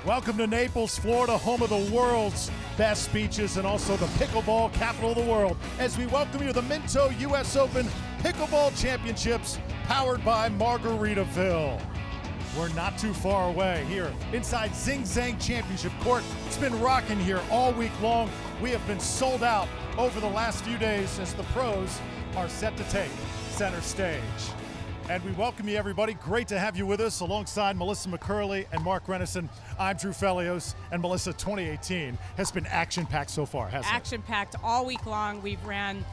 Welcome to Naples, Florida, home of the world's best beaches and also the pickleball capital of the world, as we welcome you to the Minto U.S. Open Pickleball Championships, powered by Margaritaville. We're not too far away here inside Zing Zang Championship Court. It's been rocking here all week long. We have been sold out over the last few days as the pros are set to take center stage. And we welcome you, everybody. Great to have you with us alongside Melissa McCurley and Mark Renneson. I'm Drew Fellios, and Melissa, 2018 has been action-packed so far, hasn't it? Action-packed all week long. We've ran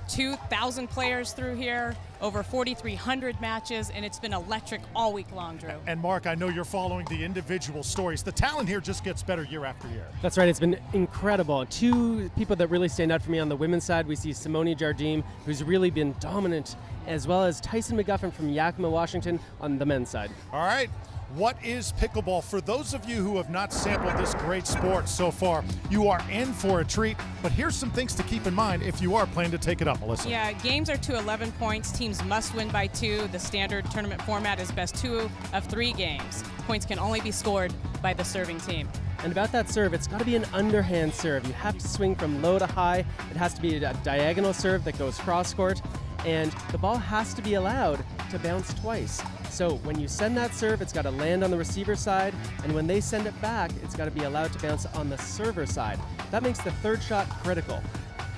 2,000 players through here, over 4,300 matches, and it's been electric all week long, Drew. And Mark, I know you're following the individual stories. The talent here just gets better year after year. That's right, it's been incredible. Two people that really stand out for me on the women's side, we see Simone Jardim, who's really been dominant, as well as Tyson McGuffin from Yakima, Washington on the men's side. All right. What is pickleball? For those of you who have not sampled this great sport so far, you are in for a treat, but here's some things to keep in mind if you are planning to take it up, Melissa. Yeah, games are to 11 points. Teams must win by 2. The standard tournament format is best 2 of 3 games. Points can only be scored by the serving team. And about that serve, it's got to be an underhand serve. You have to swing from low to high. It has to be a diagonal serve that goes cross-court, and the ball has to be allowed to bounce twice. So when you send that serve, it's got to land on the receiver side, and when they send it back, it's got to be allowed to bounce on the server side. That makes the third shot critical.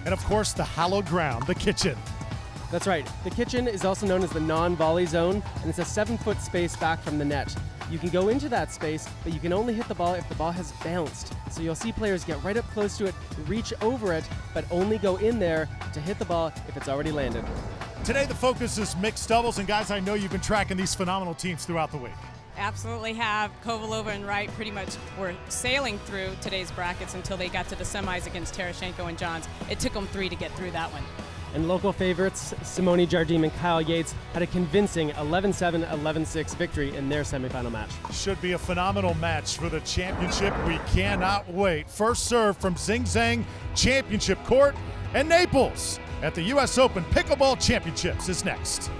And of course, the hallowed ground, the kitchen. That's right. The kitchen is also known as the non-volley zone, and it's a 7-foot space back from the net. You can go into that space, but you can only hit the ball if the ball has bounced. So you'll see players get right up close to it, reach over it, but only go in there to hit the ball if it's already landed. Today the focus is mixed doubles, and guys, I know you've been tracking these phenomenal teams throughout the week. Absolutely have. Kovalova and Wright pretty much were sailing through today's brackets until they got to the semis against Tarashenko and Johns. It took them 3 to get through that one. And local favorites, Simone Jardim and Kyle Yates, had a convincing 11-7, 11-6 victory in their semifinal match. Should be a phenomenal match for the championship. We cannot wait. First serve from Zing Zang Championship Court, and Naples at the U.S. Open Pickleball Championships is next.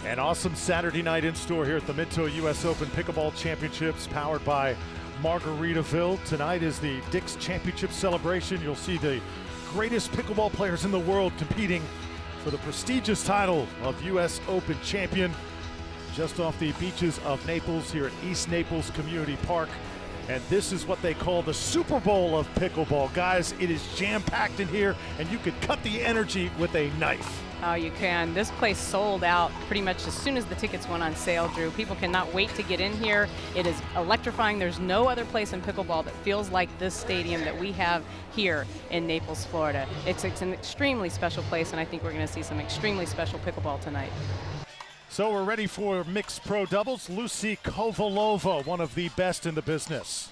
An awesome Saturday night in store here at the Minto U.S. Open Pickleball Championships, powered by Margaritaville. Tonight is the Dick's Championship celebration. You'll see the greatest pickleball players in the world competing for the prestigious title of U.S. Open champion, just off the beaches of Naples here at East Naples Community Park. And this is what they call the Super Bowl of pickleball. Guys, it is jam-packed in here, and you could cut the energy with a knife. Oh, you can. This place sold out pretty much as soon as the tickets went on sale, Drew. People cannot wait to get in here. It is electrifying. There's no other place in pickleball that feels like this stadium that we have here in Naples, Florida. It's an extremely special place, and I think we're going to see some extremely special pickleball tonight. So we're ready for mixed pro doubles. Lucy Kovalova, one of the best in the business.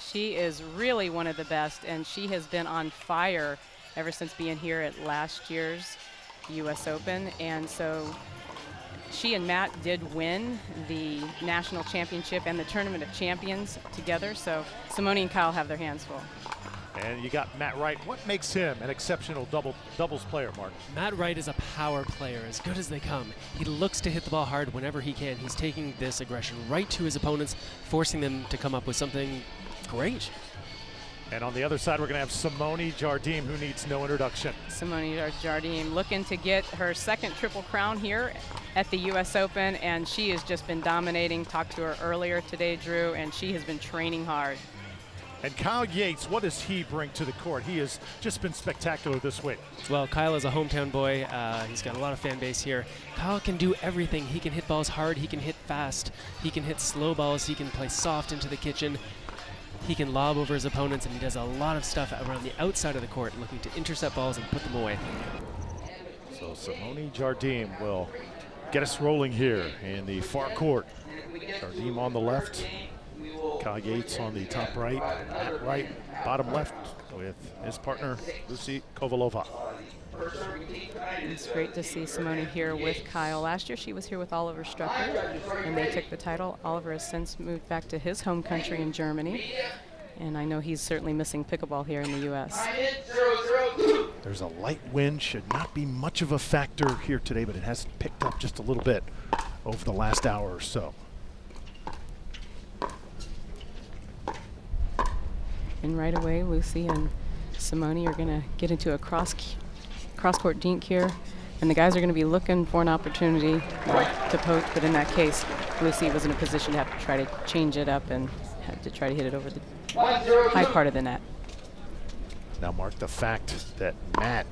She is really one of the best, and she has been on fire ever since being here at last year's U.S. Open. And so she and Matt did win the national championship and the tournament of champions together. So Simone and Kyle have their hands full. And you got Matt Wright. What makes him an exceptional doubles player, Mark? Matt Wright is a power player, as good as they come. He looks to hit the ball hard whenever he can. He's taking this aggression right to his opponents, forcing them to come up with something great. And on the other side, we're going to have Simone Jardim, who needs no introduction. Simone Jardim looking to get her second Triple Crown here at the U.S. Open, and she has just been dominating. Talked to her earlier today, Drew, and she has been training hard. And Kyle Yates, what does he bring to the court? He has just been spectacular this week. Well, Kyle is a hometown boy. He's got a lot of fan base here. Kyle can do everything. He can hit balls hard. He can hit fast. He can hit slow balls. He can play soft into the kitchen. He can lob over his opponents, and he does a lot of stuff around the outside of the court, looking to intercept balls and put them away. So Simone Jardim will get us rolling here in the far court. Jardim on the left. Kyle Yates on the top right, Matt Wright bottom left with his partner Lucy Kovalova. It's great to see Simone here with Kyle. Last year she was here with Oliver Strucker, and they took the title. Oliver has since moved back to his home country in Germany, and I know he's certainly missing pickleball here in the U.S. There's a light wind, should not be much of a factor here today, but it has picked up just a little bit over the last hour or so. And right away, Lucy and Simone are going to get into a cross-court dink here. And the guys are going to be looking for an opportunity to poke, but in that case, Lucy was in a position to have to try to change it up and had to try to hit it over the high part of the net. Now, Mark, the fact that Matt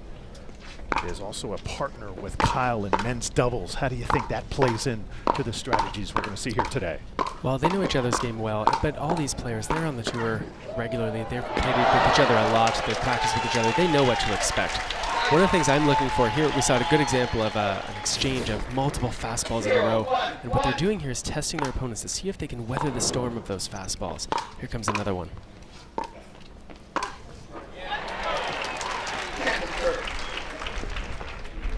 is also a partner with Kyle in men's doubles, how do you think that plays into the strategies we're going to see here today? Well, they know each other's game well, but all these players, they're on the tour regularly. They've played with each other a lot. They've practiced with each other. They know what to expect. One of the things I'm looking for here, we saw a good example of an exchange of multiple fastballs in a row. And what they're doing here is testing their opponents to see if they can weather the storm of those fastballs. Here comes another one.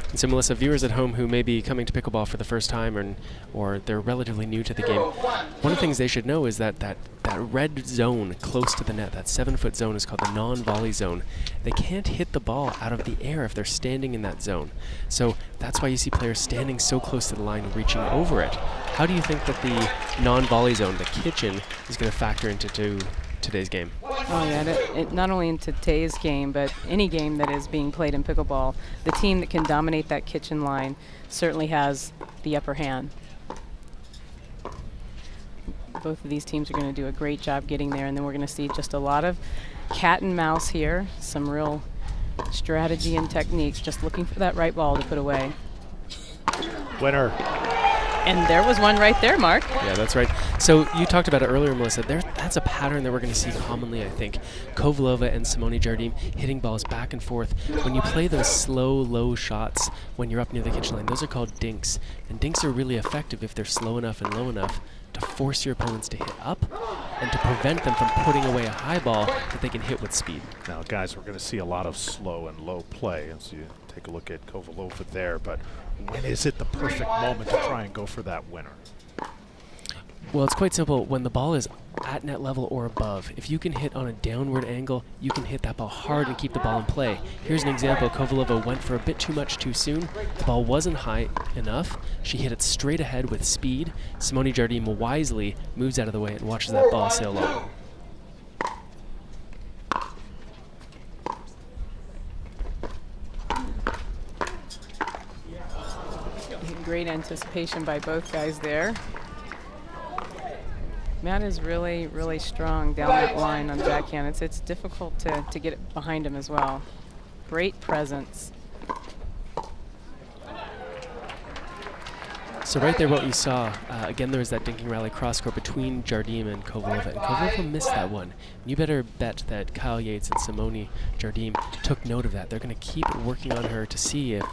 And so, Melissa, viewers at home who may be coming to pickleball for the first time or they're relatively new to the game, one of the things they should know is that that red zone close to the net, that 7-foot zone, is called the non-volley zone. They can't hit the ball out of the air if they're standing in that zone. So that's why you see players standing so close to the line, reaching over it. How do you think that the non-volley zone, the kitchen, is going to factor into today's game? Oh yeah, not only in today's game, but any game that is being played in pickleball, the team that can dominate that kitchen line certainly has the upper hand. Both of these teams are going to do a great job getting there, and then we're going to see just a lot of cat and mouse here, some real strategy and techniques, just looking for that right ball to put away. Winner. And there was one right there, Mark. Yeah, that's right. So you talked about it earlier, Melissa. That's a pattern that we're going to see commonly, I think. Kovalova and Simone Jardim hitting balls back and forth. When you play those slow, low shots when you're up near the kitchen line, those are called dinks. And dinks are really effective if they're slow enough and low enough to force your opponents to hit up and to prevent them from putting away a high ball that they can hit with speed. Now, guys, we're going to see a lot of slow and low play as you take a look at Kovalova there, but when is it the perfect moment to try and go for that winner? Well, it's quite simple. When the ball is at net level or above, if you can hit on a downward angle, you can hit that ball hard and keep the ball in play. Here's an example. Kovalova went for a bit too much too soon. The ball wasn't high enough. She hit it straight ahead with speed. Simone Jardim wisely moves out of the way and watches that ball sail low. Great anticipation by both guys there. Matt is really, really strong down that line on the backhand. It's difficult to get it behind him as well. Great presence. So right there what you saw, again there was that dinking rally cross-court between Jardim and Kovalova, and Kovalova missed that one. You better bet that Kyle Yates and Simone Jardim took note of that. They're going to keep working on her to see if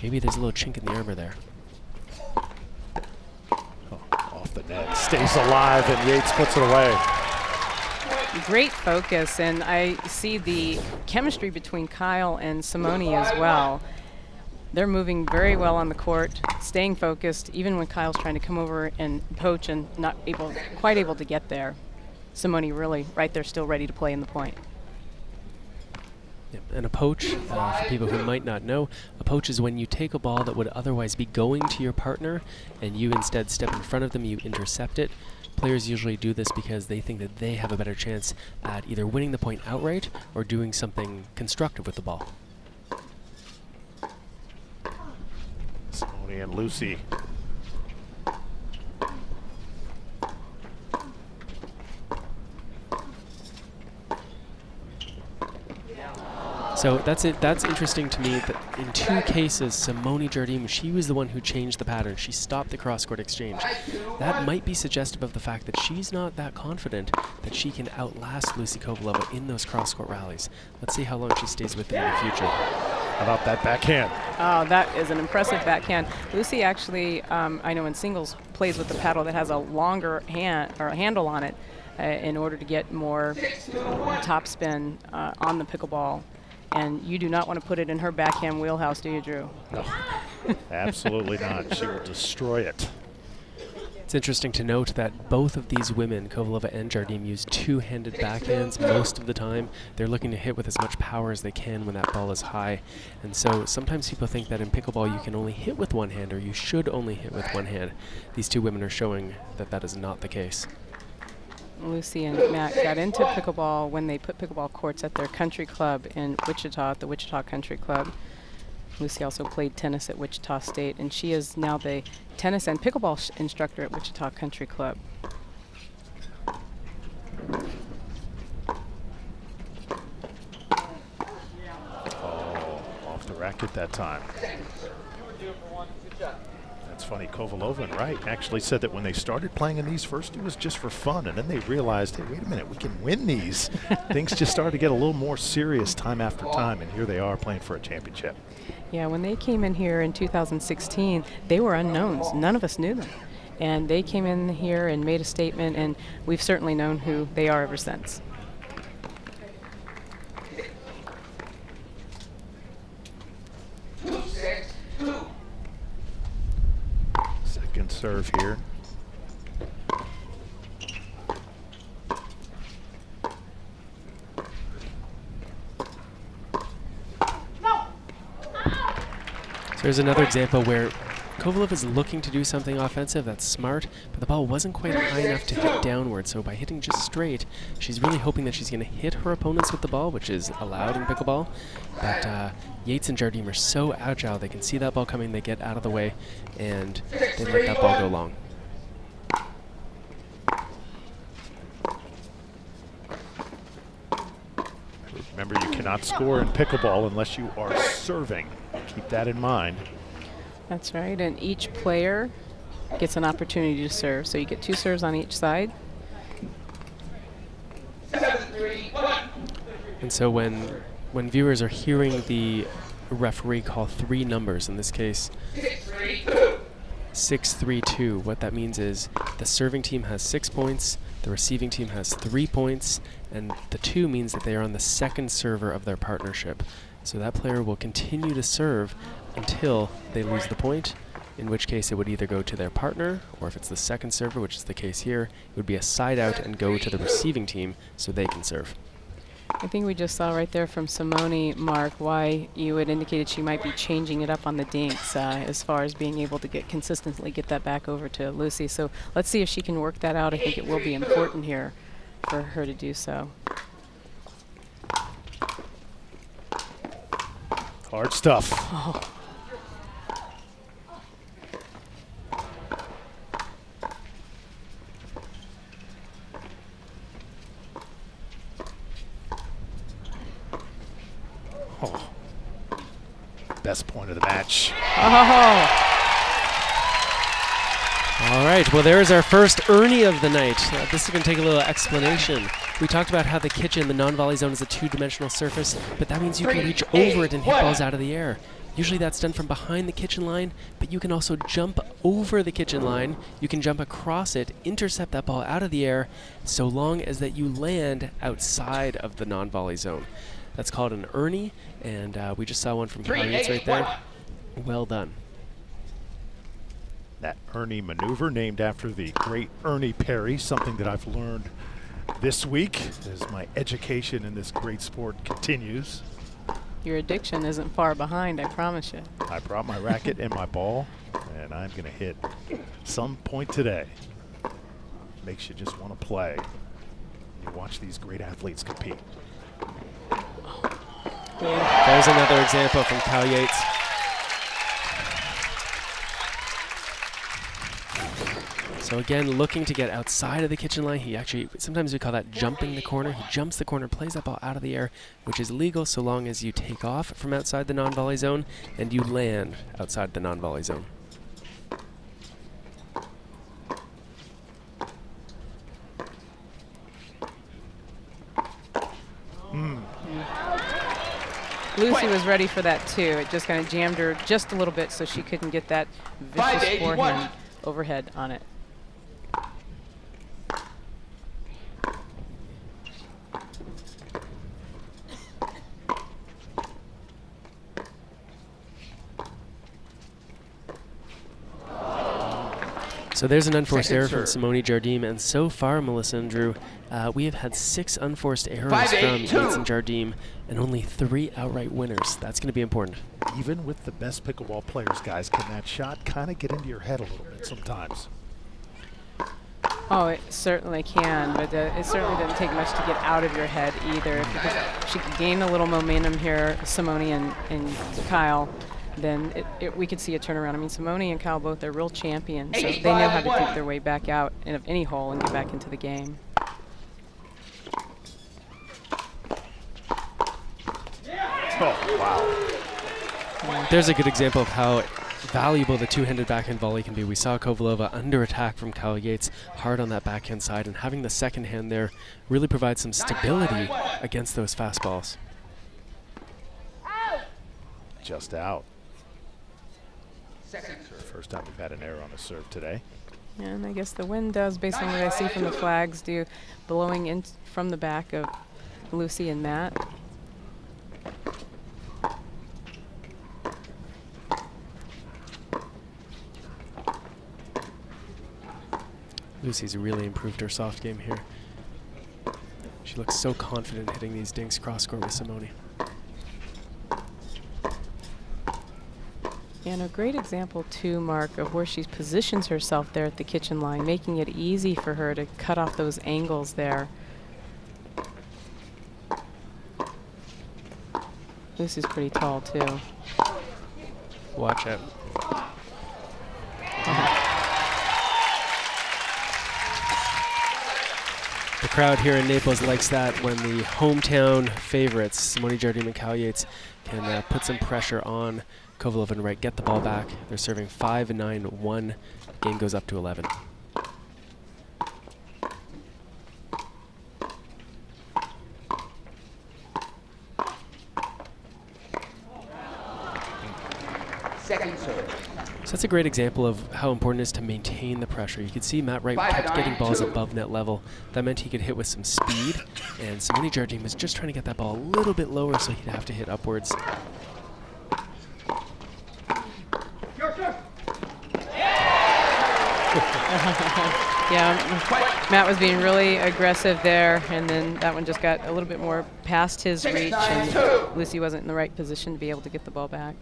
maybe there's a little chink in the armor there. Off the net, stays alive, and Yates puts it away. Great focus, and I see the chemistry between Kyle and Simone as well. They're moving very well on the court, staying focused, even when Kyle's trying to come over and poach and not quite able to get there. Simone really right there, still ready to play in the point. And a poach, for people who might not know, a poach is when you take a ball that would otherwise be going to your partner and you instead step in front of them, you intercept it. Players usually do this because they think that they have a better chance at either winning the point outright or doing something constructive with the ball. Simone and Lucy. So that's it. That's interesting to me that in two cases, Simone Jardim, she was the one who changed the pattern. She stopped the cross-court exchange. That might be suggestive of the fact that she's not that confident that she can outlast Lucy Kovalova in those cross-court rallies. Let's see how long she stays with them in the future. How about that backhand? Oh, that is an impressive backhand. Lucy actually, I know in singles, plays with the paddle that has a longer hand or a handle on it in order to get more topspin on the pickleball. And you do not want to put it in her backhand wheelhouse, do you, Drew? No, absolutely not. She will destroy it. It's interesting to note that both of these women, Kovalova and Jardim, use two-handed backhands most of the time. They're looking to hit with as much power as they can when that ball is high. And so sometimes people think that in pickleball you can only hit with one hand, or you should only hit with one hand. These two women are showing that that is not the case. Lucy and Matt got into pickleball when they put pickleball courts at their country club in Wichita, at the Wichita Country Club. Lucy also played tennis at Wichita State, and she is now the tennis and pickleball instructor at Wichita Country Club. Oh, off the racket that time. That's funny. Kovalova and Wright actually said that when they started playing in these, first it was just for fun, and then they realized, hey, wait a minute, we can win these. Things just started to get a little more serious time after time, and here they are playing for a championship. Yeah, when they came in here in 2016, they were unknowns. None of us knew them. And they came in here and made a statement, and we've certainly known who they are ever since. Second serve here. There's another example where Kovalova is looking to do something offensive that's smart, but the ball wasn't quite high enough to hit downward. So by hitting just straight, she's really hoping that she's going to hit her opponents with the ball, which is allowed in pickleball. But Yates and Jardim are so agile. They can see that ball coming, they get out of the way, and they let that ball go long. Remember, you cannot score in pickleball unless you are serving. Keep that in mind. That's right, and each player gets an opportunity to serve. So you get 2 serves on each side. And so when viewers are hearing the referee call 3 numbers, in this case 6-3-2, what that means is the serving team has 6 points, the receiving team has 3 points, and the 2 means that they are on the second server of their partnership. So that player will continue to serve until they lose the point, in which case it would either go to their partner, or if it's the second server, which is the case here, it would be a side out and go to the receiving team so they can serve. I think we just saw right there from Simone, Mark, why you had indicated she might be changing it up on the dinks as far as being able to consistently get that back over to Lucy. So let's see if she can work that out. I think it will be important here for her to do so. Hard stuff. Oh. Oh. Best point of the match. Oh. All right, well, there's our first Ernie of the night. This is going to take a little explanation. We talked about how the kitchen, the non-volley zone, is a 2-dimensional surface, but that means you can reach over it and hit balls out of the air. Usually that's done from behind the kitchen line, but you can also jump over the kitchen line. You can jump across it, intercept that ball out of the air, so long as that you land outside of the non-volley zone. That's called an Ernie, and we just saw one from Yates right there. Well done. That Ernie maneuver, named after the great Ernie Perry, something that I've learned this week as my education in this great sport continues. Your addiction isn't far behind, I promise you. I brought my racket and my ball, and I'm going to hit some point today. Makes you just want to play. You watch these great athletes compete. There's another example from Kyle Yates. So again, looking to get outside of the kitchen line. He actually, sometimes we call that jumping the corner. He jumps the corner, plays that ball out of the air, which is legal so long as you take off from outside the non-volley zone and you land outside the non-volley zone. Lucy was ready for that too. It just kind of jammed her just a little bit so she couldn't get that vicious forehand overhead on it. So there's an unforced error from Simone Jardim, and so far, Melissa and Drew, we have had 6 unforced errors from Yates and Jardim, and only 3 outright winners. That's going to be important. Even with the best pickleball players, guys, can that shot kind of get into your head a little bit sometimes? Oh, it certainly can, but it certainly doesn't take much to get out of your head either. If she could gain a little momentum here, Simone and Kyle, then we could see a turnaround. I mean, Simone and Kyle both are real champions, so they know how to keep their way back out of any hole and get back into the game. Oh, wow. There's a good example of how valuable the two-handed backhand volley can be. We saw Kovalova under attack from Kyle Yates, hard on that backhand side, and having the second hand there really provides some stability against those fastballs. Just out. First time we've had an error on a serve today. And I guess the wind does, based on what I see from the flags, do blowing in from the back of Lucy and Matt. Lucy's really improved her soft game here. She looks so confident hitting these dinks cross-court with Simone. And a great example, too, Mark, of where she positions herself there at the kitchen line, making it easy for her to cut off those angles there. Lucy's pretty tall, too. Watch it. The crowd here in Naples likes that when the hometown favorites, Simone Jardim and Kyle Yates, can put some pressure on Kovalova and Wright, get the ball back. They're serving 5-9-1. Game goes up to 11. Second serve. So that's a great example of how important it is to maintain the pressure. You could see Matt Wright kept getting balls above net level. That meant he could hit with some speed, and Simone Jardim was just trying to get that ball a little bit lower so he'd have to hit upwards. Yeah, Matt was being really aggressive there, and then that one just got a little bit more past his reach, and Lucy wasn't in the right position to be able to get the ball back.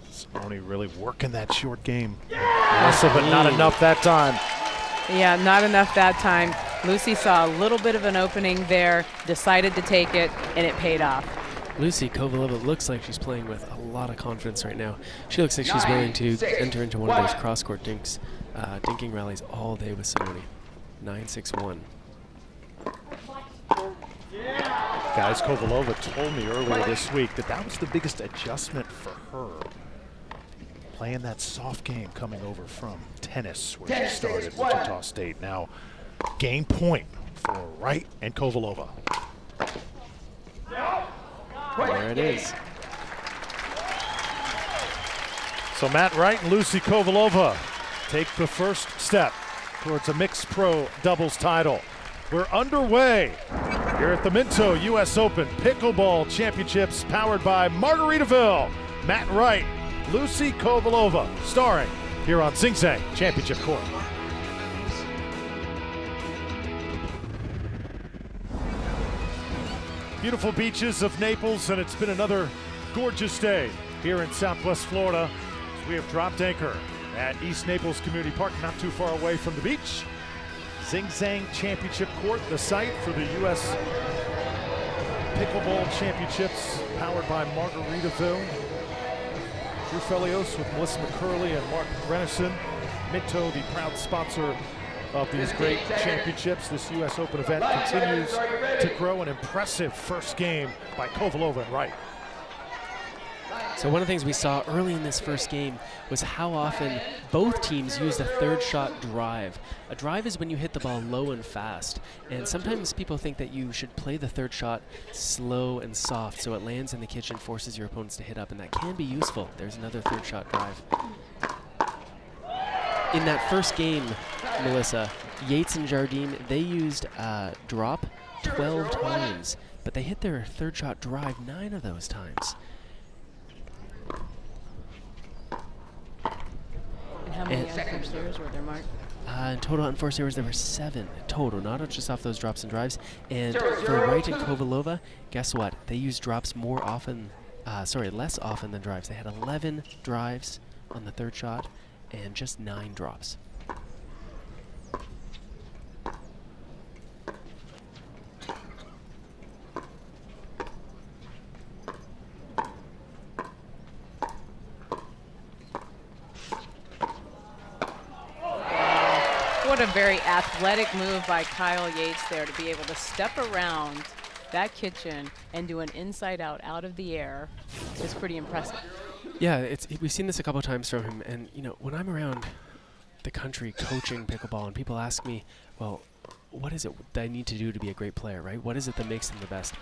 Simone really working that short game, Melissa, but not enough that time. Yeah, not enough that time. Lucy saw a little bit of an opening there, decided to take it, and it paid off. Lucy Kovalova looks like she's playing with a lot of confidence right now. She looks like she's willing to enter into one of those cross-court dinks, dinking rallies all day with Simone. 9-6-1. Guys, Kovalova told me earlier this week that was the biggest adjustment for her. Playing that soft game coming over from tennis, where she started at Wichita State. Now, game point for Wright and Kovalova. There it is. So Matt Wright and Lucy Kovalova take the first step towards a mixed pro doubles title. We're underway here at the Minto U.S. Open Pickleball Championships, powered by Margaritaville. Matt Wright, Lucy Kovalova, starring here on Zing Zang Championship Court. Beautiful beaches of Naples, and it's been another gorgeous day here in Southwest Florida. We have dropped anchor at East Naples Community Park, not too far away from the beach. Zing Zang Championship Court, the site for the U.S. Pickleball Championships, powered by Margaritaville. Drew Fellios with Melissa McCurley and Renneson. Minto, the proud sponsor of these great championships. This U.S. Open event continues to grow. An impressive first game by Kovalova and Wright. So one of the things we saw early in this first game was how often both teams used a third shot drive. A drive is when you hit the ball low and fast. And sometimes people think that you should play the third shot slow and soft so it lands in the kitchen, forces your opponents to hit up, and that can be useful. There's another third shot drive. In that first game, Melissa, Yates and Jardim, they used drop 12 times, but they hit their third shot drive 9 of those times. And how many unforced errors were there, Mark? In total unforced errors, there were 7 total, not just off those drops and drives. And for Wright and Kovalova, guess what? They used drops less often than drives. They had 11 drives on the third shot and just 9 drops. What a very athletic move by Kyle Yates there to be able to step around that kitchen and do an inside out of the air is pretty impressive. Yeah, we've seen this a couple of times from him, and when I'm around the country coaching pickleball and people ask me, well, what is it that I need to do to be a great player, right? What is it that makes them the best?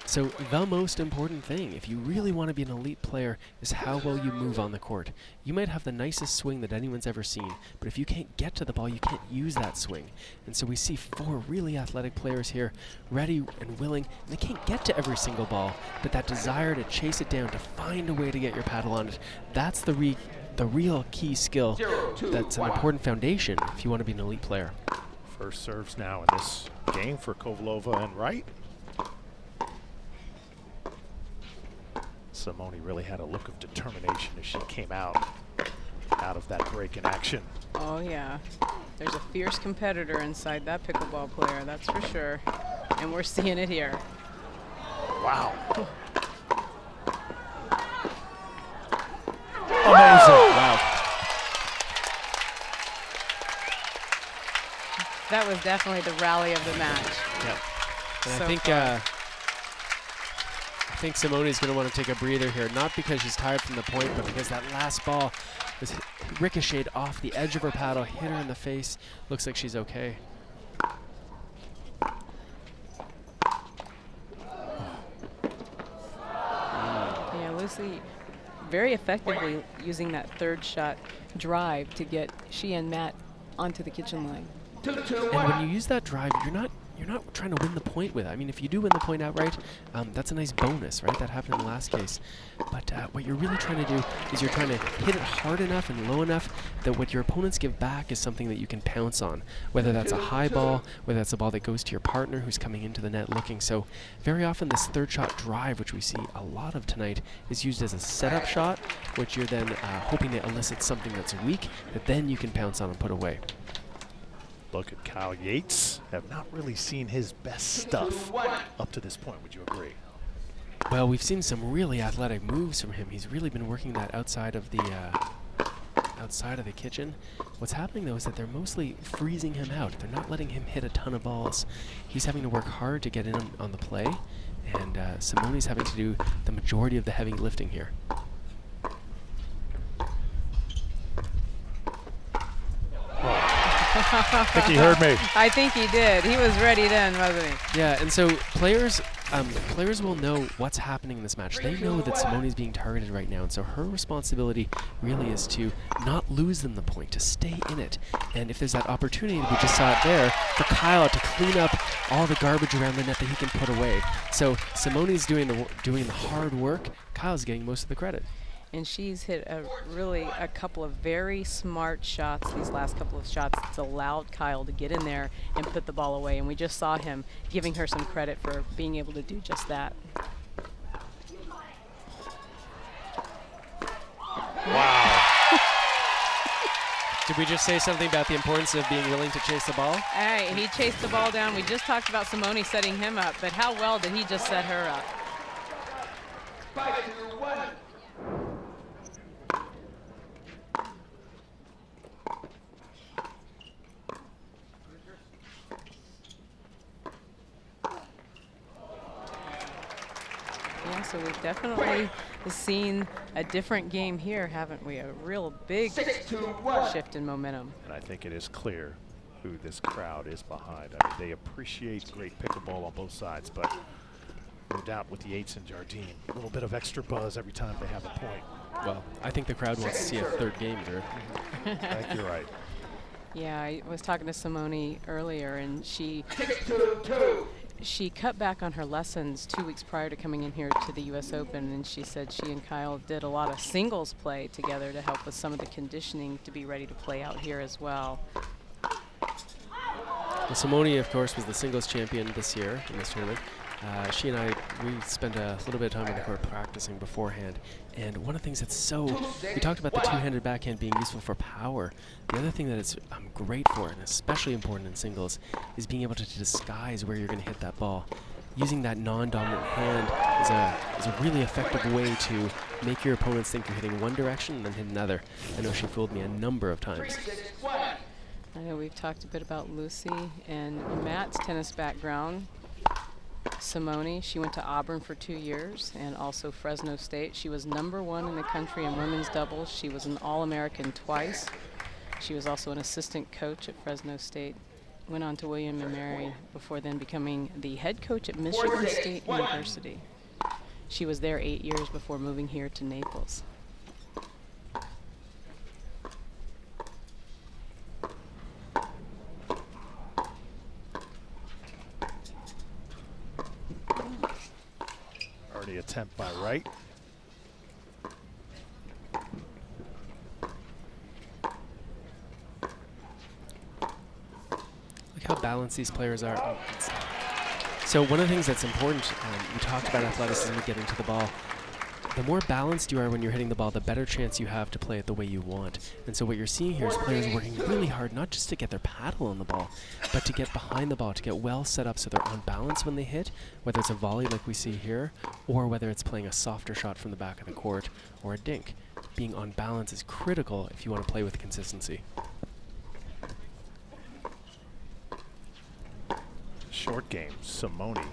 So the most important thing, if you really want to be an elite player, is how well you move on the court. You might have the nicest swing that anyone's ever seen, but if you can't get to the ball, you can't use that swing. And so we see 4 really athletic players here, ready and willing, and they can't get to every single ball, but that desire to chase it down, to find a way to get your paddle on it, that's the real key skill. That's an important foundation if you want to be an elite player. First serves now in this game for Kovalova and Wright. Simone really had a look of determination as she came out of that break in action. Oh yeah, there's a fierce competitor inside that pickleball player, that's for sure. And we're seeing it here. Wow. Amazing. Wow. That was definitely the rally of the match. Yeah. And So I think Simone's going to want to take a breather here, not because she's tired from the point, but because that last ball was ricocheted off the edge of her paddle, hit her in the face. Looks like she's okay. Yeah, Lucy very effectively using that third shot drive to get she and Matt onto the kitchen line. And when you use that drive, you're not trying to win the point with it. I mean, if you do win the point outright, that's a nice bonus, right? That happened in the last case. But what you're really trying to do is you're trying to hit it hard enough and low enough that what your opponents give back is something that you can pounce on, whether that's a high ball, whether that's a ball that goes to your partner who's coming into the net looking. So very often this third shot drive, which we see a lot of tonight, is used as a setup shot, which you're then hoping to elicit something that's weak that then you can pounce on and put away. Look at Kyle Yates. Have not really seen his best stuff up to this point. Would you agree? Well, we've seen some really athletic moves from him. He's really been working that outside of the kitchen. What's happening though is that they're mostly freezing him out. They're not letting him hit a ton of balls. He's having to work hard to get in on the play, and Simone's having to do the majority of the heavy lifting here. I think he heard me. I think he did. He was ready then, wasn't he? Yeah, and so players will know what's happening in this match. They know that Simone's being targeted right now, and so her responsibility really is to not lose them the point, to stay in it. And if there's that opportunity, we just saw it there, for Kyle to clean up all the garbage around the net that he can put away. So Simone's doing the hard work. Kyle's getting most of the credit. And she's hit a couple of very smart shots, these last couple of shots that's allowed Kyle to get in there and put the ball away. And we just saw him giving her some credit for being able to do just that. Wow. Did we just say something about the importance of being willing to chase the ball? All right, he chased the ball down. We just talked about Simone setting him up, but how well did he just set her up? 5-2-1. so we've definitely seen a different game here, haven't we? A real big shift in momentum. And I think it is clear who this crowd is behind. I mean, they appreciate great pickleball on both sides, but no doubt with Yates and Jardim, a little bit of extra buzz every time they have a point. Well, I think the crowd wants to see a third game, Drew. I think you're right. Yeah, I was talking to Simone earlier, and she cut back on her lessons 2 weeks prior to coming in here to the U.S. Open, and she said she and Kyle did a lot of singles play together to help with some of the conditioning to be ready to play out here as well. Well, Simone, of course, was the singles champion this year in this tournament. She and I, we spent a little bit of time on the court practicing beforehand. And one of the things that's we talked about the two-handed backhand being useful for power. The other thing that it's great for, and especially important in singles, is being able to disguise where you're going to hit that ball. Using that non-dominant hand is a really effective way to make your opponents think you're hitting one direction and then hit another. I know she fooled me a number of times. I know we've talked a bit about Lucy and Matt's tennis background. Simone, she went to Auburn for 2 years and also Fresno State. She was #1 in the country in women's doubles. She was an All-American twice. She was also an assistant coach at Fresno State. Went on to William & Mary before then becoming the head coach at Michigan State University. She was there 8 years before moving here to Naples. Already attempt by Wright. Look how balanced these players are. So one of the things that's important, we talked about athleticism getting to the ball. The more balanced you are when you're hitting the ball, the better chance you have to play it the way you want. And so what you're seeing here is players working really hard, not just to get their paddle on the ball, but to get behind the ball, to get well set up so they're on balance when they hit, whether it's a volley like we see here, or whether it's playing a softer shot from the back of the court, or a dink. Being on balance is critical if you want to play with consistency. Short game, Simone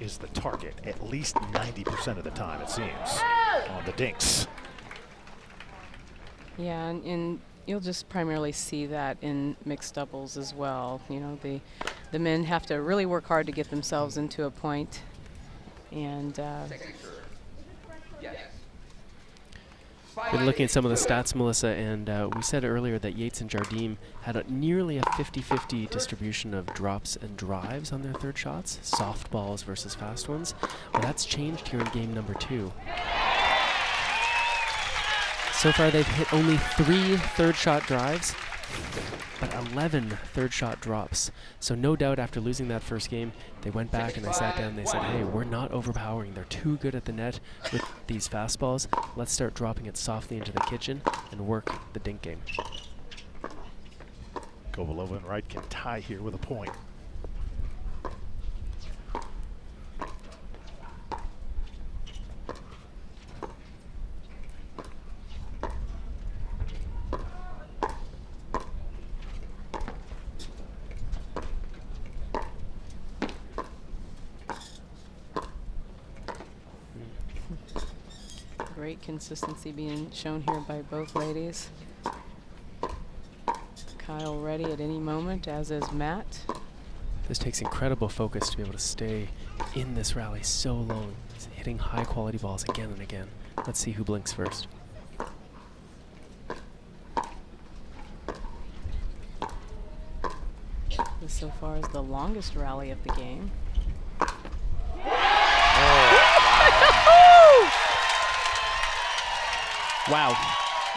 is the target at least 90% of the time, it seems, on the dinks. Yeah, and you'll just primarily see that in mixed doubles as well. You know, the men have to really work hard to get themselves into a point. And been looking at some of the stats, Melissa, and we said earlier that Yates and Jardim had nearly a 50-50 distribution of drops and drives on their third shots, soft balls versus fast ones. Well, that's changed here in game number 2. So far, they've hit only 3 third shot drives, but 11 third shot drops. So no doubt after losing that first game, they went back and they sat down and they said, hey, we're not overpowering. They're too good at the net with these fastballs. Let's start dropping it softly into the kitchen and work the dink game. Kovalova and Wright can tie here with a point. great consistency being shown here by both ladies. Kyle ready at any moment, as is Matt. This takes incredible focus to be able to stay in this rally so long. He's hitting high quality balls again and again. Let's see who blinks first. This so far is the longest rally of the game. Wow.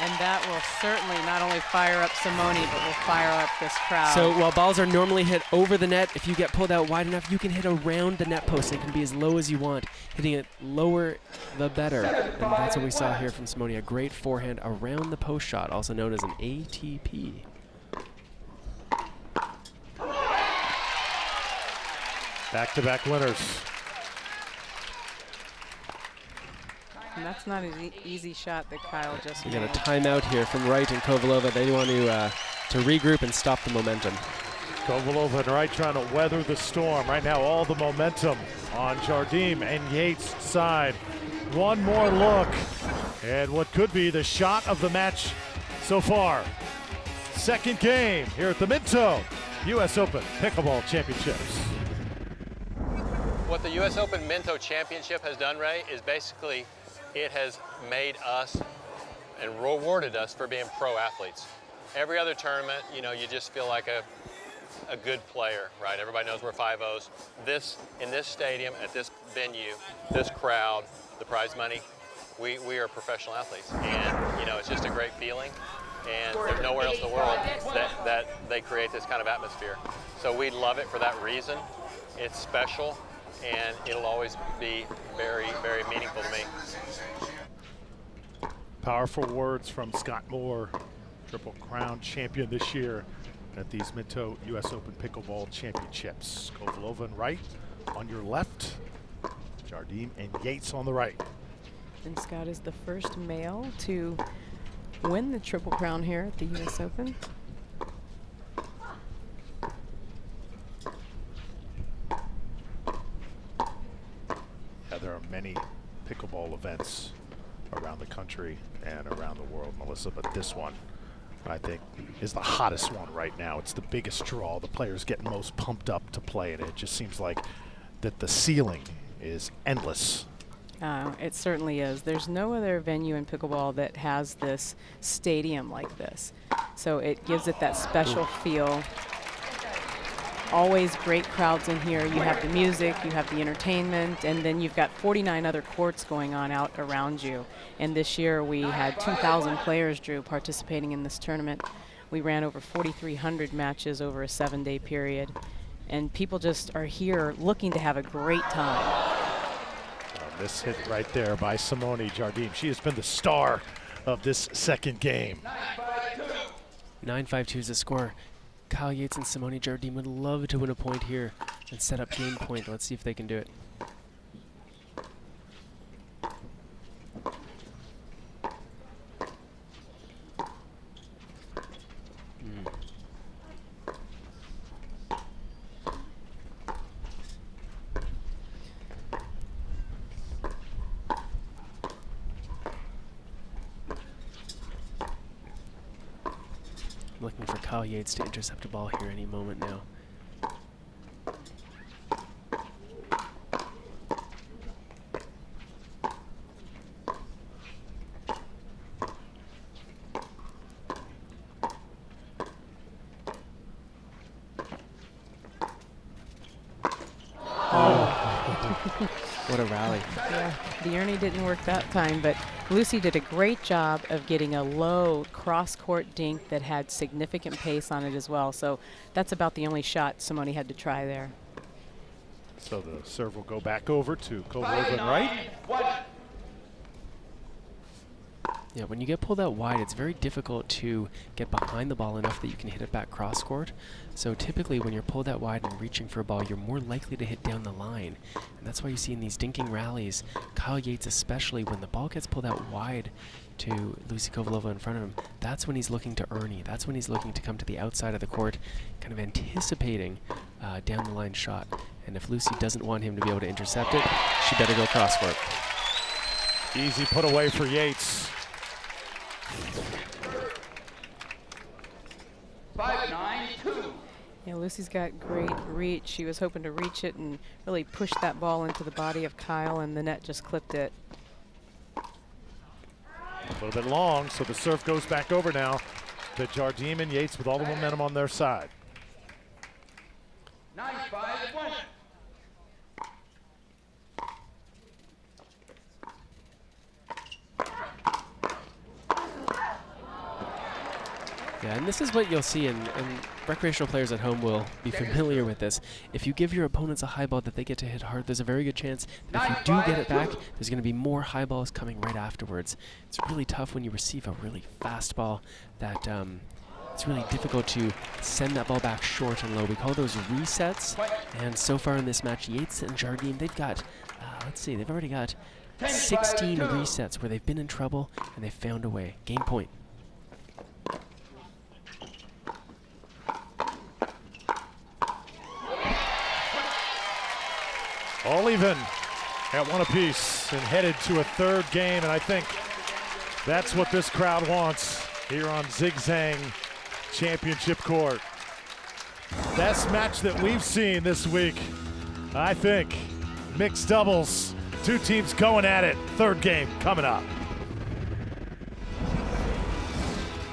And that will certainly not only fire up Simone, but will fire up this crowd. So while balls are normally hit over the net, if you get pulled out wide enough, you can hit around the net post. It can be as low as you want. Hitting it lower, the better. And that's what we saw here from Simone, a great forehand around the post shot, also known as an ATP. Back-to-back winners. And that's not an easy shot that Kyle just We made. got a timeout here from Wright and Kovalova. They want to regroup and stop the momentum. Kovalova and Wright trying to weather the storm. Right now, all the momentum on Jardim and Yates' side. One more look at what could be the shot of the match so far. Second game here at the Minto US Open Pickleball Championships. What the US Open Minto Championship has done, Ray, is basically it has made us and rewarded us for being pro athletes. Every other tournament, you know, you just feel like a good player, right? Everybody knows we're 5-0s. In this stadium, at this venue, this crowd, the prize money, we are professional athletes. And, you know, it's just a great feeling. And there's nowhere else in the world that they create this kind of atmosphere. So we love it for that reason. It's special, and it'll always be very, very meaningful to me. Powerful words from Scott Moore, Triple Crown champion this year at these Minto US Open Pickleball Championships. Kovalova and Wright on your left, Jardim and Yates on the right. And Scott is the first male to win the Triple Crown here at the US Open. Yeah, there are many pickleball events around the country and around the world, Melissa, but this one I think is the hottest one right now. It's the biggest draw. The players get most pumped up to play it. It just seems like that the ceiling is endless. It certainly is. There's no other venue in pickleball that has this stadium like this. So it gives it that special feel. Always great crowds in here. You have the music, you have the entertainment, and then you've got 49 other courts going on out around you. And this year we had 2,000 players, Drew, participating in this tournament. We ran over 4,300 matches over a 7-day period. And people just are here looking to have a great time. This hit right there by Simone Jardim. She has been the star of this second game. 9-5-2 is the score. Kyle Yates and Simone Jardim would love to win a point here and set up game point. Let's see if they can do it. I'm looking for Kyle Yates to intercept a ball here any moment now. What a rally. Yeah, the Ernie didn't work that time, but Lucy did a great job of getting a low cross-court dink that had significant pace on it as well. So that's about the only shot Simone had to try there. So the serve will go back over to Kovalova and Wright. Yeah, when you get pulled out wide, it's very difficult to get behind the ball enough that you can hit it back cross-court. So typically when you're pulled out wide and reaching for a ball, you're more likely to hit down the line. And that's why you see in these dinking rallies, Kyle Yates especially, when the ball gets pulled out wide to Lucy Kovalova in front of him, that's when he's looking to Ernie. That's when he's looking to come to the outside of the court, kind of anticipating down the line shot. And if Lucy doesn't want him to be able to intercept it, she better go cross-court. Easy put away for Yates. 5-9-2. Yeah, Lucy's got great reach. She was hoping to reach it and really push that ball into the body of Kyle, and the net just clipped it. A little bit long, so the serve goes back over now to Jardim and Yates with all the momentum on their side. 9-5-1. Yeah, and this is what you'll see, and recreational players at home will be familiar with this. If you give your opponents a high ball that they get to hit hard, there's a very good chance that if you do get it back, there's going to be more high balls coming right afterwards. It's really tough when you receive a really fast ball that it's really difficult to send that ball back short and low. We call those resets, and so far in this match, Yates and Jardim, they've got, let's see, they've already got 16 resets where they've been in trouble and they've found a way. Game point. All even. At one apiece and headed to a third game, and I think that's what this crowd wants here on Zigzag Championship Court. Best match that we've seen this week, I think. Mixed doubles, two teams going at it. Third game coming up.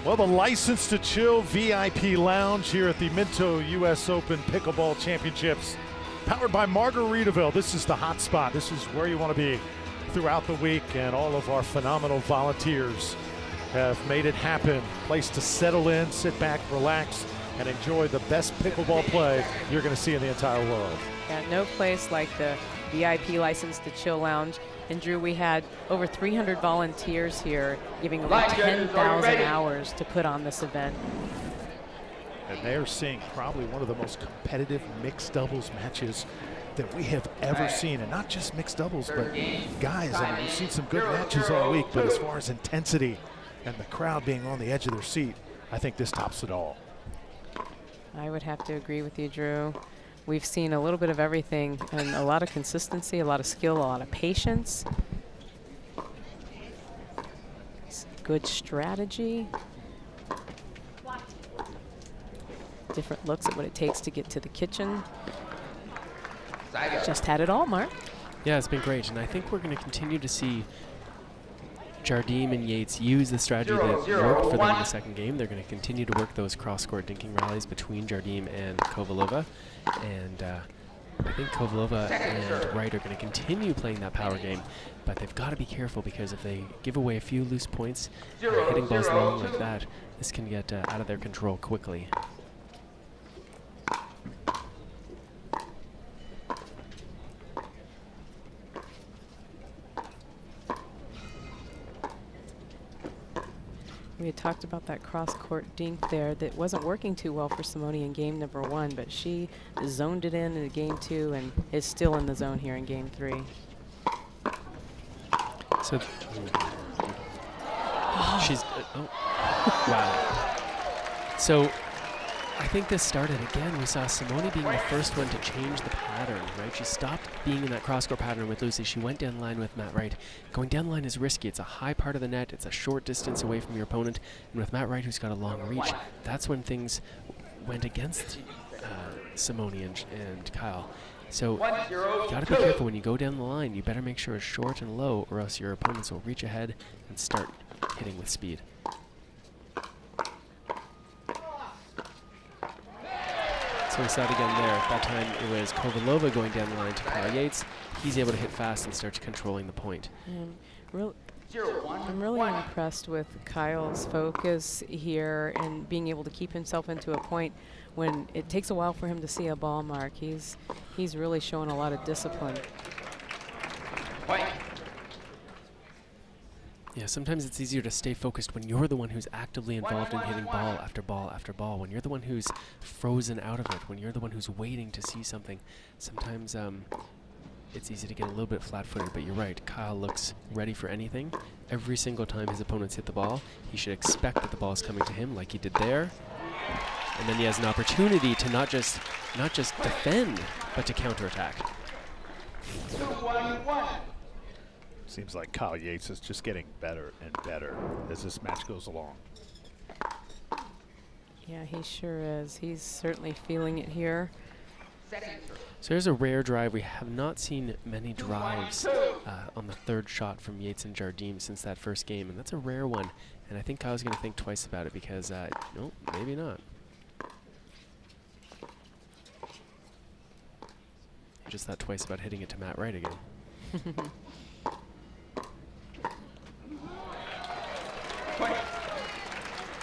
Well, the License to Chill VIP Lounge here at the Minto US Open Pickleball Championships, powered by Margaritaville. This is the hot spot. This is where you want to be throughout the week, and all of our phenomenal volunteers have made it happen. Place to settle in, sit back, relax, and enjoy the best pickleball play you're going to see in the entire world. Yeah, no place like the VIP License to Chill Lounge. And Drew, we had over 300 volunteers here giving over 10,000 hours to put on this event. And they're seeing probably one of the most competitive mixed doubles matches that we have ever seen. And not just mixed doubles, but guys, I mean, we've seen some good matches all week, but as far as intensity and the crowd being on the edge of their seat, I think this tops it all. I would have to agree with you, Drew. We've seen a little bit of everything, and a lot of consistency, a lot of skill, a lot of patience. Good strategy. Different looks at what it takes to get to the kitchen. Just had it all, Mark. Yeah, it's been great, and I think we're going to continue to see Jardim and Yates use the strategy that worked for them in the second game. They're going to continue to work those cross-court dinking rallies between Jardim and Kovalova. And I think Kovalova and Wright are going to continue playing that power game, but they've got to be careful, because if they give away a few loose points, hitting balls long like that, this can get out of their control quickly. We had talked about that cross-court dink there that wasn't working too well for Simone in game number 1, but she zoned it in game 2 and is still in the zone here in game 3. So she's wow. So I think this started again. We saw Simone being the first one to change the pattern, right? She stopped being in that cross-court pattern with Lucy. She went down the line with Matt Wright. Going down the line is risky. It's a high part of the net. It's a short distance away from your opponent. And with Matt Wright, who's got a long reach, that's when things went against Simone and Kyle. So you got to be careful when you go down the line. You better make sure it's short and low, or else your opponents will reach ahead and start hitting with speed. So we saw it again there. That time it was Kovalova going down the line to Kyle Yates. He's able to hit fast and starts controlling the point. I'm really impressed with Kyle's focus here and being able to keep himself into a point when it takes a while for him to see a ball mark. He's really showing a lot of discipline. Yeah, sometimes it's easier to stay focused when you're the one who's actively involved in hitting ball after ball after ball, when you're the one who's frozen out of it, when you're the one who's waiting to see something. Sometimes it's easy to get a little bit flat-footed, but you're right. Kyle looks ready for anything. Every single time his opponents hit the ball, he should expect that the ball is coming to him like he did there. And then he has an opportunity to not just defend, but to counterattack. 2-1-1. Seems like Kyle Yates is just getting better and better as this match goes along. Yeah, he sure is. He's certainly feeling it here. So there's a rare drive. We have not seen many drives on the third shot from Yates and Jardim since that first game, and that's a rare one. And I think Kyle's going to think twice about it, because, no, maybe not. He just thought twice about hitting it to Matt Wright again.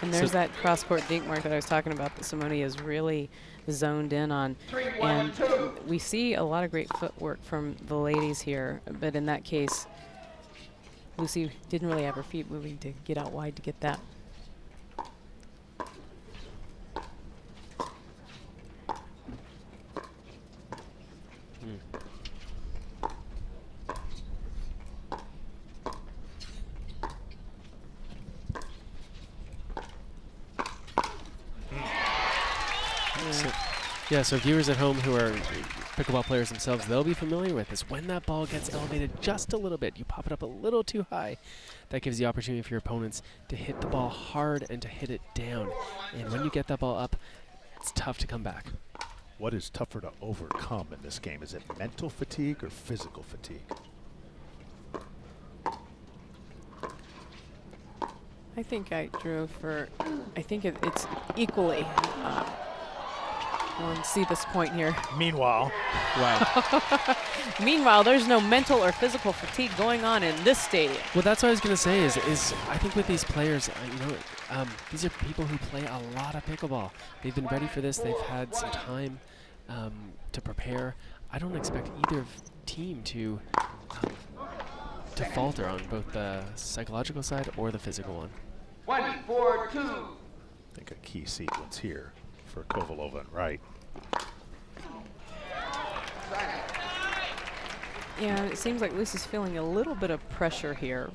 And there's that cross-court dink mark that I was talking about that Simone is really zoned in on. And we see a lot of great footwork from the ladies here, but in that case, Lucy didn't really have her feet moving to get out wide to get that. So viewers at home who are pickleball players themselves, they'll be familiar with this. When that ball gets elevated just a little bit, you pop it up a little too high, that gives the opportunity for your opponents to hit the ball hard and to hit it down. And when you get that ball up, it's tough to come back. What is tougher to overcome in this game? Is it mental fatigue or physical fatigue? I think I drew for, I think it's equally. Let's see this point here. Meanwhile, Wow. Meanwhile, there's no mental or physical fatigue going on in this stadium. Well, that's what I was going to say is I think with these players, these are people who play a lot of pickleball. They've been ready for this. They've had some time to prepare. I don't expect either team to falter on both the psychological side or the physical one. 1-4-2. I think a key sequence here for Kovalova and Wright. Yeah, it seems like Lucy's feeling a little bit of pressure here.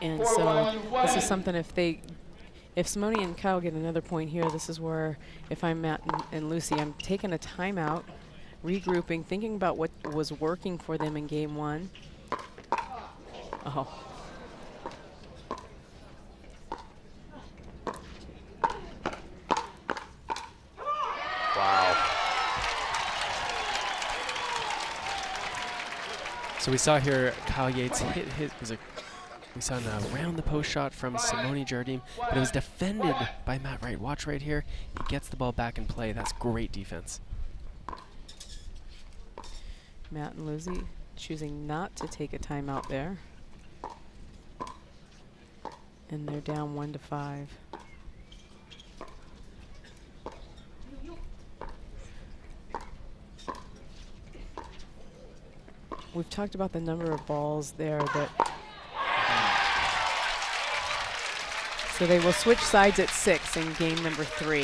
And so this is something if Simone and Kyle get another point here, this is where if I'm Matt and Lucy, I'm taking a timeout, regrouping, thinking about what was working for them in game one. Oh. Wow. So we saw here Kyle Yates hit we saw a round the post shot from Simone Jardim, but it was defended by Matt Wright. Watch right here. He gets the ball back in play. That's great defense. Matt and Lucy choosing not to take a timeout there. And they're down 1-5. We've talked about the number of balls there that. So they will switch sides at 6 in game number 3.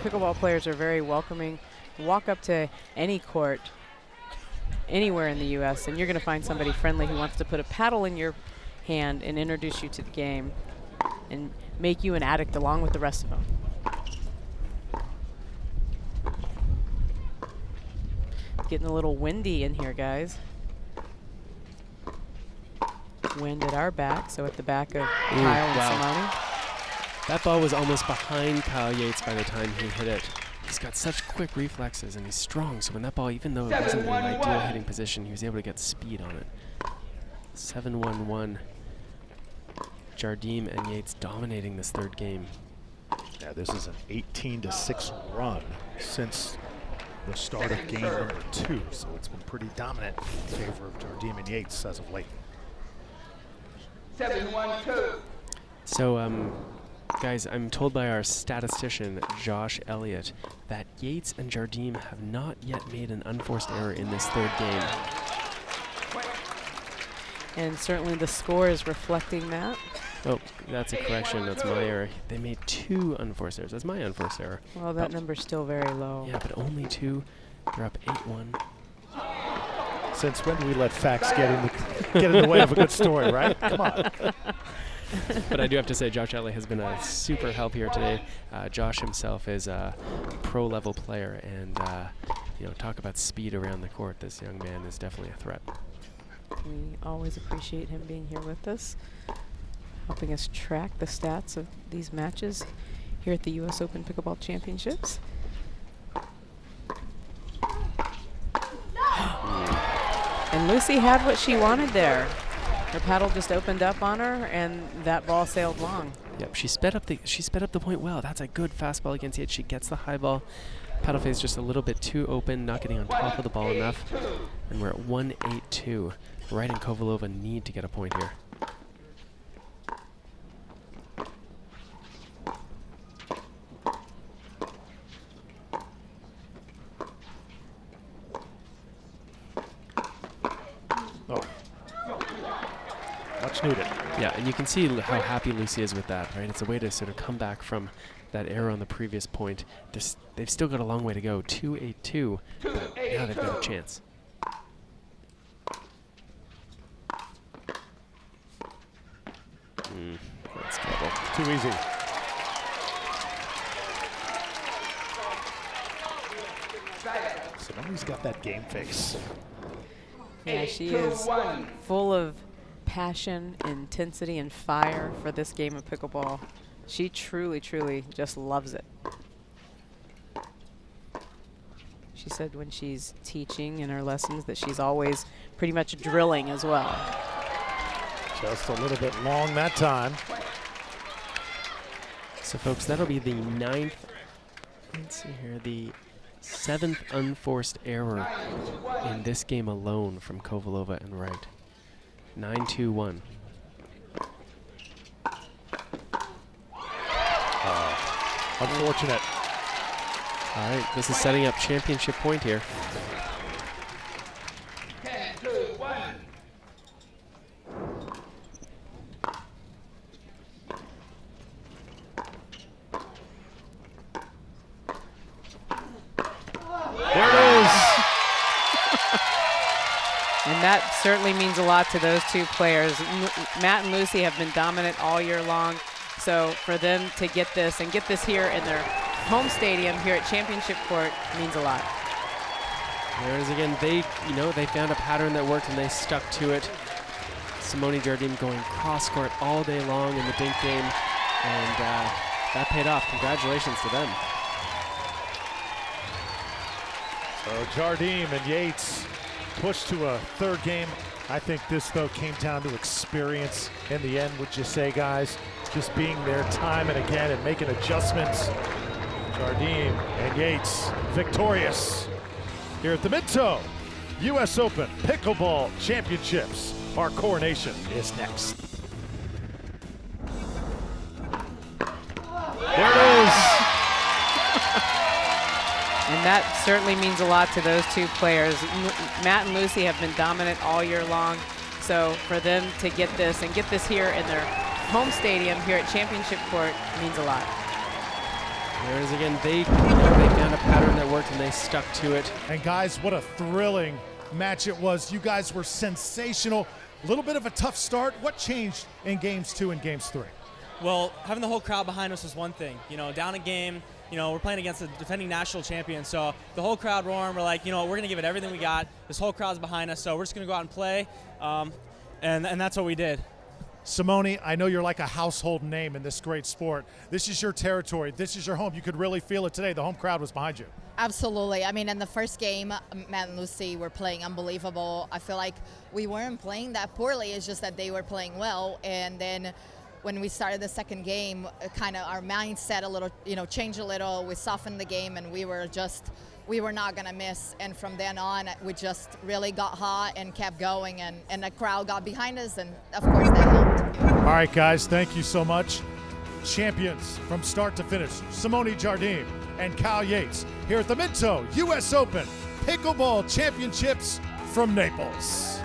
Pickleball players are very welcoming. Walk up to any court anywhere in the U.S. and you're going to find somebody friendly who wants to put a paddle in your hand and introduce you to the game and make you an addict along with the rest of them. Getting a little windy in here, guys. Wind at our back, so at the back of Kyle and Simone. That ball was almost behind Kyle Yates by the time he hit it. He's got such quick reflexes and he's strong, so when that ball, even though it wasn't in an ideal hitting position, he was able to get speed on it. 7-1-1. Jardim and Yates dominating this third game. Yeah, this is an 18-6 run since the start of game number 2, so it's been pretty dominant in favor of Jardim and Yates as of late. 7-1-2. So, guys, I'm told by our statistician, Josh Elliott, that Yates and Jardim have not yet made an unforced error in this third game. And certainly the score is reflecting that. Oh, that's a correction. That's my error. They made 2 unforced errors. That's my unforced error. Well, that number's still very low. Yeah, but only 2. They're up 8-1. Since when do we let facts get in the way of a good story, right? Come on. But I do have to say, Josh Elliott has been a super help here today. Josh himself is a pro-level player, and talk about speed around the court. This young man is definitely a threat. We always appreciate him being here with us, helping us track the stats of these matches here at the U.S. Open Pickleball Championships. And Lucy had what she wanted there. Her paddle just opened up on her, and that ball sailed long. Yep, she sped up the point well. That's a good fastball against Yates. She gets the high ball. Paddle face just a little bit too open, not getting on top of the ball enough. And we're at 1-8-2. Wright and Kovalova need to get a point here. Oh. Much needed. Yeah, and you can see how happy Lucy is with that, right? It's a way to sort of come back from that error on the previous point. They've still got a long way to go. 2-8-2, but now they've got a chance. That's trouble. Too easy. Simone's got that game face. Yeah, she is full of passion, intensity, and fire for this game of pickleball. She truly, truly just loves it. She said when she's teaching in her lessons that she's always pretty much drilling as well. Just a little bit long that time. So folks, that'll be the 9th, let's see here, the 7th unforced error in this game alone from Kovalova and Wright. 9-2-1. Unfortunate. All right, this is setting up championship point here. 10-2-1. There it is. And that certainly means a lot to those two players. Matt and Lucy have been dominant all year long. So for them to get this and get this here in their home stadium here at Championship Court means a lot. There it is again. They found a pattern that worked and they stuck to it. Simone Jardim going cross court all day long in the dink game, and that paid off. Congratulations to them. So Jardim and Yates pushed to a third game. I think this, though, came down to experience in the end, would you say, guys? Just being there time and again and making adjustments. Jardim and Yates victorious here at the Minto U.S. Open Pickleball Championships. Our coronation is next. There it is. And that certainly means a lot to those two players. Matt and Lucy have been dominant all year long. So for them to get this and get this here in their home stadium here at Championship Court means a lot. There it is again. They found a pattern that worked and they stuck to it. And guys, what a thrilling match it was. You guys were sensational. A little bit of a tough start. What changed in games 2 and games 3? Well, having the whole crowd behind us was one thing. Down a game, we're playing against a defending national champion, so the whole crowd roaring, we're like, we're going to give it everything we got. This whole crowd's behind us, so we're just going to go out and play, and that's what we did. Simone, I know you're like a household name in this great sport. This is your territory. This is your home. You could really feel it today. The home crowd was behind you. Absolutely. I mean, in the first game, Matt and Lucy were playing unbelievable. I feel like we weren't playing that poorly. It's just that they were playing well. And then when we started the second game, kind of our mindset a little, changed a little. We softened the game, and we were not going to miss. And from then on, we just really got hot and kept going, and the crowd got behind us, and of course that helped. All right, guys, thank you so much. Champions from start to finish, Simone Jardim and Cal Yates here at the Minto U.S. Open Pickleball Championships from Naples.